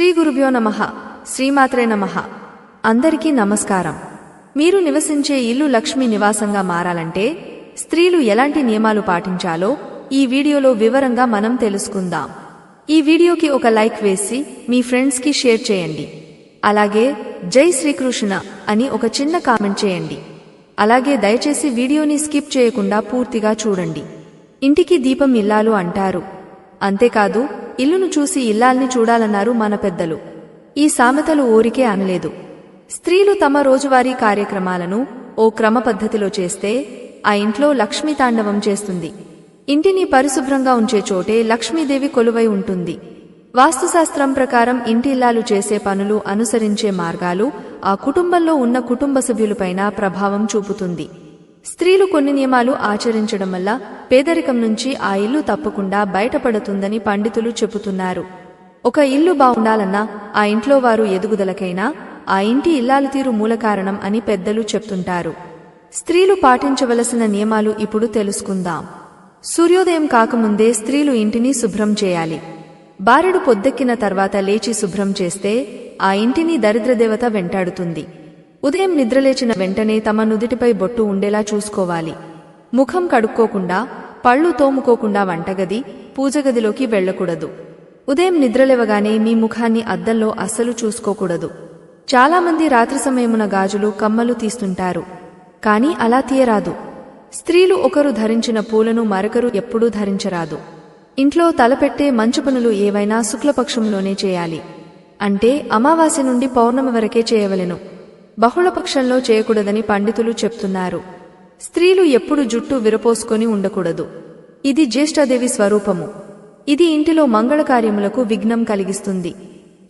శ్రీ గురుభ్యో నమః. శ్రీమాత్రే నమః. అందరికీ నమస్కారం. మీరు నివసించే ఇల్లు లక్ష్మీ నివాసంగా మారాలంటే స్త్రీలు ఎలాంటి నియమాలు పాటించాలో ఈ వీడియోలో వివరంగా మనం తెలుసుకుందాం. ఈ వీడియోకి ఒక లైక్ వేసి మీ ఫ్రెండ్స్ కి షేర్ చేయండి. అలాగే జై శ్రీకృష్ణ అని ఒక చిన్న కామెంట్ చేయండి. అలాగే దయచేసి వీడియోని స్కిప్ చేయకుండా పూర్తిగా చూడండి. ఇంటికి దీపం ఇల్లాలు అంటారు. అంతేకాదు ఇల్లును చూసి ఇల్లాల్ని చూడాలన్నారు మన పెద్దలు. ఈ సామెతలు ఊరికే అనలేదు. స్త్రీలు తమ రోజువారీ కార్యక్రమాలను ఓ క్రమ పద్ధతిలో చేస్తే ఆ ఇంట్లో లక్ష్మీ తాండవం చేస్తుంది. ఇంటిని పరిశుభ్రంగా ఉంచే చోటే లక్ష్మీదేవి కొలువై ఉంటుంది. వాస్తుశాస్త్రం ప్రకారం ఇంటి ఇల్లాలు చేసే పనులు, అనుసరించే మార్గాలు ఆ కుటుంబంలో ఉన్న కుటుంబ సభ్యులపైన ప్రభావం చూపుతుంది. స్త్రీలు కొన్ని నియమాలు ఆచరించడం వల్ల పేదరికం నుంచి ఆ ఇల్లు తప్పకుండా బయటపడుతుందని పండితులు చెబుతున్నారు. ఒక ఇల్లు బాగుండాలన్నా ఆ ఇంట్లో వారు ఎదుగుదలకైనా ఆ ఇంటి ఇల్లాలు తీరు మూల కారణం అని పెద్దలు చెప్తుంటారు. స్త్రీలు పాటించవలసిన నియమాలు ఇప్పుడు తెలుసుకుందాం. సూర్యోదయం కాకముందే స్త్రీలు ఇంటిని శుభ్రం చేయాలి. బారెడు పొద్దెక్కిన తర్వాత లేచి శుభ్రం చేస్తే ఆ ఇంటిని దరిద్రదేవత వెంటాడుతుంది. ఉదయం నిద్రలేచిన వెంటనే తమ నుదిటిపై బొట్టు ఉండేలా చూసుకోవాలి. ముఖం కడుక్కోకుండా, పళ్ళు తోముకోకుండా వంటగది, పూజగదిలోకి వెళ్లకూడదు. ఉదయం నిద్రలేవగానే మీ ముఖాన్ని అద్దంలో అస్సలు చూసుకోకూడదు. చాలామంది రాత్రి సమయమున గాజులు, కమ్మలు తీస్తుంటారు. కాని అలా తీయరాదు. స్త్రీలు ఒకరు ధరించిన పూలను మరొకరు ఎప్పుడూ ధరించరాదు. ఇంట్లో తలపెట్టే మంచు పనులు ఏవైనా శుక్లపక్షంలోనే చేయాలి. అంటే అమావాస్య నుండి పౌర్ణమి వరకే చేయవలెను. బహుళపక్షంలో చేయకూడదని పండితులు చెప్తున్నారు. స్త్రీలు ఎప్పుడు జుట్టు విరపోసుకొని ఉండకూడదు. ఇది జ్యేష్ఠాదేవి స్వరూపము. ఇది ఇంటిలో మంగళకార్యములకు విఘ్నం కలిగిస్తుంది.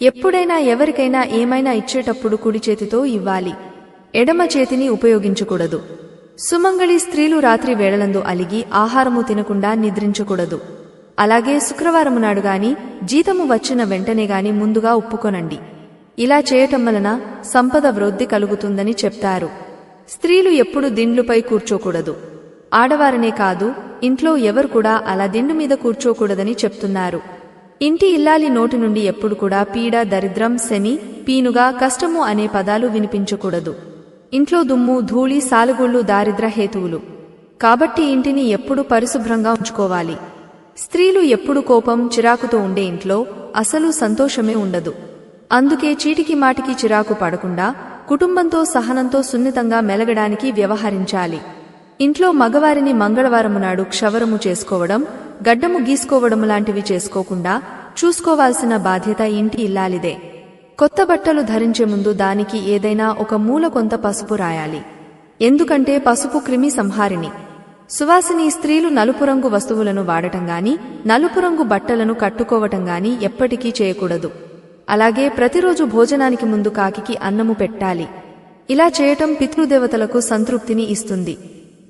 ఎప్పుడైనా ఎవరికైనా ఏమైనా ఇచ్చేటప్పుడు కుడి చేతితో ఇవ్వాలి. ఎడమ చేతిని ఉపయోగించకూడదు. సుమంగళి స్త్రీలు రాత్రి వేళలందు అలిగి ఆహారము తినకుండా నిద్రించకూడదు. అలాగే శుక్రవారము నాడు గాని, జీతము వచ్చిన వెంటనే గాని ముందుగా ఉప్పుకొనండి. ఇలా చేయటం వలన సంపద వృద్ధి కలుగుతుందని చెప్తారు. స్త్రీలు ఎప్పుడు దిండ్లుపై కూర్చోకూడదు. ఆడవారనే కాదు, ఇంట్లో ఎవరు కూడా అలా దిండు మీద కూర్చోకూడదని చెప్తున్నారు. ఇంటి ఇల్లాలి నోటి నుండి ఎప్పుడు కూడా పీడ, దరిద్రం, శని, పీనుగా, కష్టము అనే పదాలు వినిపించకూడదు. ఇంట్లో దుమ్ము, ధూళి, సాలెగూళ్లు దారిద్ర హేతువులు. కాబట్టి ఇంటిని ఎప్పుడు పరిశుభ్రంగా ఉంచుకోవాలి. స్త్రీలు ఎప్పుడు కోపం, చిరాకుతో ఉండే ఇంట్లో అసలు సంతోషమే ఉండదు. అందుకే చీటికి మాటికి చిరాకు పడకుండా కుటుంబంతో సహనంతో సున్నితంగా మెలగడానికి వ్యవహరించాలి. ఇంట్లో మగవారిని మంగళవారము నాడు క్షవరము చేసుకోవడం, గడ్డము గీసుకోవడము లాంటివి చేసుకోకుండా చూసుకోవాల్సిన బాధ్యత ఇంటి ఇల్లాలిదే. కొత్త బట్టలు ధరించే ముందు దానికి ఏదైనా ఒక మూల కొంత పసుపు రాయాలి. ఎందుకంటే పసుపు క్రిమి సంహారిణి. సువాసిని స్త్రీలు నలుపు రంగు వస్తువులను వాడటం గాని, నలుపు రంగు బట్టలను కట్టుకోవటం గాని ఎప్పటికీ చేయకూడదు. అలాగే ప్రతిరోజు భోజనానికి ముందు కాకికి అన్నము పెట్టాలి. ఇలా చేయటం పితృదేవతలకు సంతృప్తిని ఇస్తుంది.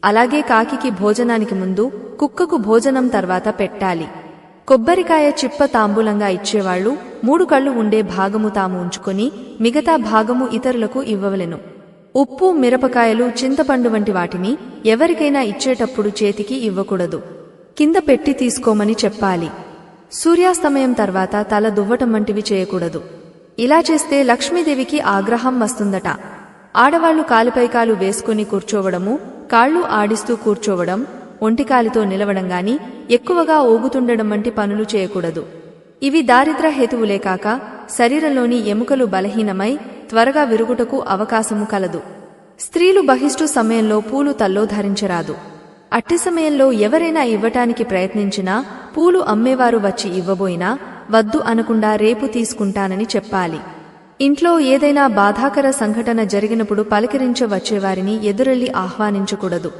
అలాగే కాకికి భోజనానికి ముందు, కుక్కకు భోజనం తర్వాత పెట్టాలి. కొబ్బరికాయ చిప్ప తాంబూలంగా ఇచ్చేవాళ్లు 3 కళ్ళు ఉండే భాగము తాము ఉంచుకొని మిగతా భాగము ఇతరులకు ఇవ్వవలెను. ఉప్పు, మిరపకాయలు, చింతపండు వంటి వాటిని ఎవరికైనా ఇచ్చేటప్పుడు చేతికి ఇవ్వకూడదు. కింద పెట్టి తీసుకోమని చెప్పాలి. సూర్యాస్తమయం తర్వాత తల దువ్వటం వంటివి చేయకూడదు. ఇలా చేస్తే లక్ష్మీదేవికి ఆగ్రహం వస్తుందట. ఆడవాళ్లు కాలిపై కాలు వేసుకుని కూర్చోవడము, కాళ్లు ఆడిస్తూ కూర్చోవడం, ఒంటికాలితో నిలవడం గాని, ఎక్కువగా ఊగుతుండడం వంటి పనులు చేయకూడదు. ఇవి దారిద్ర హేతువులే కాక శరీరంలోని ఎముకలు బలహీనమై త్వరగా విరుగుటకు అవకాశము కలదు. స్త్రీలు బహిష్టు సమయంలో పూలు తల్లో ధరించరాదు. అట్టి సమయంలో ఎవరైనా ఇవ్వటానికి ప్రయత్నించినా, పూలు అమ్మేవారు వచ్చి ఇవ్వబోయినా వద్దు అనకుండా రేపు తీసుకుంటానని చెప్పాలి. ఇంట్లో ఏదైనా బాధాకర సంఘటన జరిగినప్పుడు పలకరించ వచ్చేవారిని ఎదురెళ్లి ఆహ్వానించకూడదు.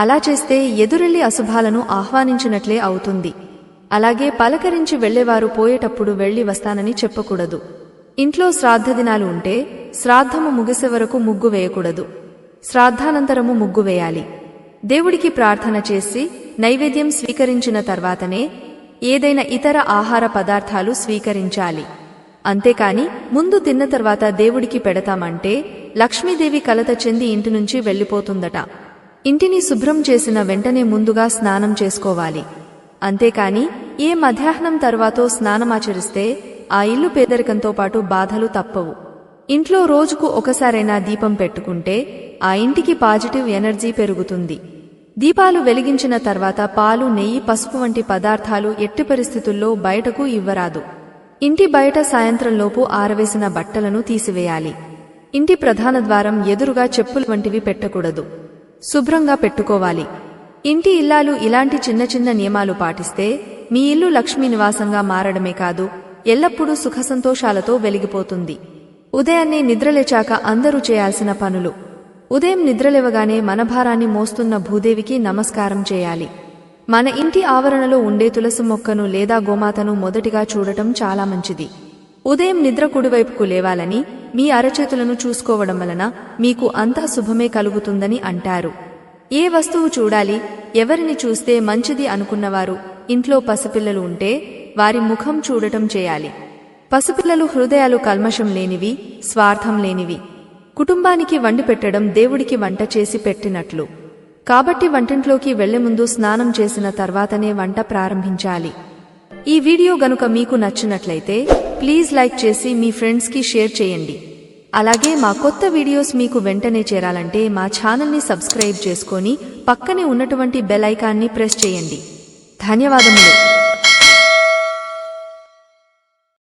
అలా చేస్తే ఎదురెళ్లి అశుభాలను ఆహ్వానించినట్లే అవుతుంది. అలాగే పలకరించి వెళ్లేవారు పోయేటప్పుడు వెళ్లి వస్తానని చెప్పకూడదు. ఇంట్లో శ్రాద్ధ దినాలు ఉంటే శ్రాద్ధము ముగిసే వరకు ముగ్గు వేయకూడదు. శ్రాద్ధానంతరము ముగ్గు వేయాలి. దేవుడికి ప్రార్థన చేసి నైవేద్యం స్వీకరించిన తర్వాతనే ఏదైనా ఇతర ఆహార పదార్థాలు స్వీకరించాలి. అంతేకాని ముందు తిన్న తర్వాత దేవుడికి పెడతామంటే లక్ష్మీదేవి కలత చెంది ఇంటి నుంచి వెళ్లిపోతుందట. ఇంటిని శుభ్రం చేసిన వెంటనే ముందుగా స్నానం చేసుకోవాలి. అంతేకాని ఏ మధ్యాహ్నం తర్వాతో స్నానమాచరిస్తే ఆ ఇల్లు పేదరికంతో పాటు బాధలు తప్పవు. ఇంట్లో రోజుకు ఒకసారైనా దీపం పెట్టుకుంటే ఆ ఇంటికి పాజిటివ్ ఎనర్జీ పెరుగుతుంది. దీపాలు వెలిగించిన తర్వాత పాలు, నెయ్యి, పసుపు వంటి పదార్థాలు ఎట్టి పరిస్థితుల్లో బయటకు ఇవ్వరాదు. ఇంటి బయట సాయంత్రంలోపు ఆరవేసిన బట్టలను తీసివేయాలి. ఇంటి ప్రధాన ద్వారం ఎదురుగా చెప్పులు వంటివి పెట్టకూడదు. శుభ్రంగా పెట్టుకోవాలి. ఇంటి ఇల్లాలు ఇలాంటి చిన్న చిన్న నియమాలు పాటిస్తే మీ ఇల్లు లక్ష్మీ నివాసంగా మారడమే కాదు, ఎల్లప్పుడూ సుఖసంతోషాలతో వెలిగిపోతుంది. ఉదయాన్నే నిద్రలేచాక అందరూ చేయాల్సిన పనులు. ఉదయం నిద్రలేవగానే మన భారాన్ని మోస్తున్న భూదేవికి నమస్కారం చేయాలి. మన ఇంటి ఆవరణలో ఉండే తులసి మొక్కను లేదా గోమాతను మొదటిగా చూడటం చాలా మంచిది. ఉదయం నిద్ర కుడివైపుకు లేవాలని, మీ అరచేతులను చూసుకోవడం వలన మీకు అంతా శుభమే కలుగుతుందని అంటారు. ఏ వస్తువు చూడాలి, ఎవరిని చూస్తే మంచిది అనుకున్నవారు ఇంట్లో పసిపిల్లలు ఉంటే వారి ముఖం చూడటం చేయాలి. పసిపిల్లలు హృదయాలు కల్మషం లేనివి, స్వార్థం లేనివి. కుటుంబానికి వండి పెట్టడం దేవుడికి వంట చేసి పెట్టినట్లు. కాబట్టి వంటింట్లోకి వెళ్లే ముందు స్నానం చేసిన తర్వాతనే వంట ప్రారంభించాలి. ఈ వీడియో గనుక మీకు నచ్చినట్లయితే ప్లీజ్ లైక్ చేసి మీ ఫ్రెండ్స్కి షేర్ చేయండి. అలాగే మా కొత్త వీడియోస్ మీకు వెంటనే చేరాలంటే మా ఛానల్ని సబ్స్క్రైబ్ చేసుకొని పక్కనే ఉన్నటువంటి బెల్ ఐకాన్ని ప్రెస్ చేయండి. ధన్యవాదములు.